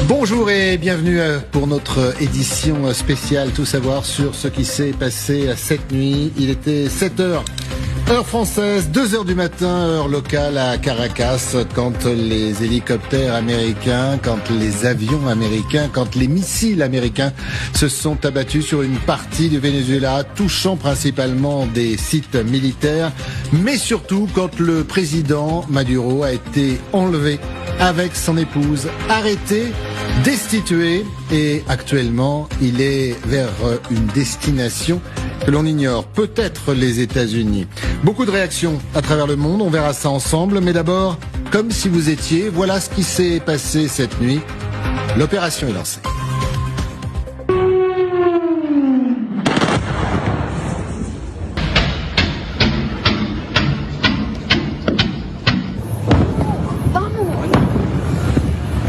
Bonjour et bienvenue pour notre édition spéciale Tout savoir sur ce qui s'est passé cette nuit. Il était 7 heures, heure française, 2 heures du matin, heure locale à Caracas, quand les hélicoptères américains, quand les avions américains, quand les missiles américains se sont abattus sur une partie du Venezuela, touchant principalement des sites militaires, mais surtout quand le président Maduro a été enlevé avec son épouse, arrêté, destitué, et actuellement il est vers une destination que l'on ignore, peut-être les États-Unis. Beaucoup de réactions à travers le monde, on verra ça ensemble, mais d'abord, comme si vous étiez, voilà ce qui s'est passé cette nuit. L'opération est lancée.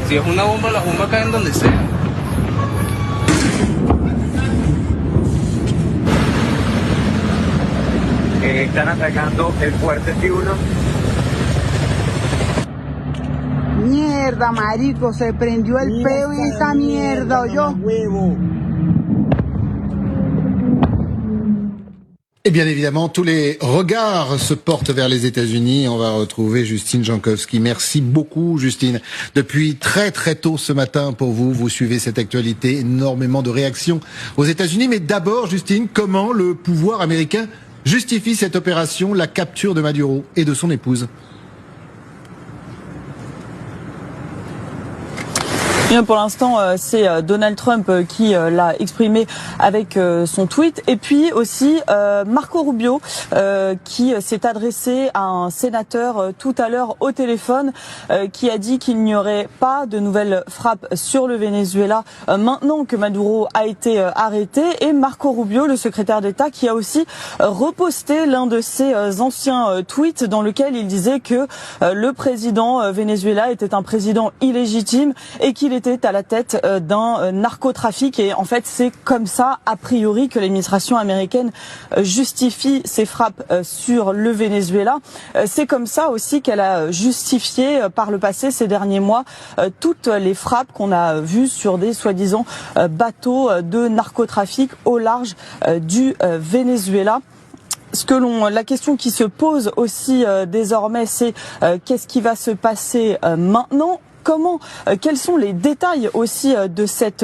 Si es una bomba, las bombas caen donde sea. Están atacando el fuerte C1. Mierda, marico, se prendió el peo en esta mierda, ¿oyó? Et bien évidemment, tous les regards se portent vers les États-Unis. On va retrouver Justine Jankowski. Merci beaucoup, Justine. Depuis très très tôt ce matin pour vous, vous suivez cette actualité, énormément de réactions aux États-Unis. Mais d'abord, Justine, comment le pouvoir américain justifie cette opération, la capture de Maduro et de son épouse? Bien, pour l'instant, c'est Donald Trump qui l'a exprimé avec son tweet. Et puis aussi Marco Rubio qui s'est adressé à un sénateur tout à l'heure au téléphone, qui a dit qu'il n'y aurait pas de nouvelles frappes sur le Venezuela maintenant que Maduro a été arrêté. Et Marco Rubio, le secrétaire d'État, qui a aussi reposté l'un de ses anciens tweets dans lequel il disait que le président Venezuela était un président illégitime et qu'il était à la tête d'un narcotrafic. Et en fait, c'est comme ça, a priori, que l'administration américaine justifie ses frappes sur le Venezuela. C'est comme ça aussi qu'elle a justifié par le passé, ces derniers mois, toutes les frappes qu'on a vues sur des soi-disant bateaux de narcotrafic au large du Venezuela. La question qui se pose aussi désormais, c'est qu'est-ce qui va se passer maintenant ? Quels sont les détails aussi de cette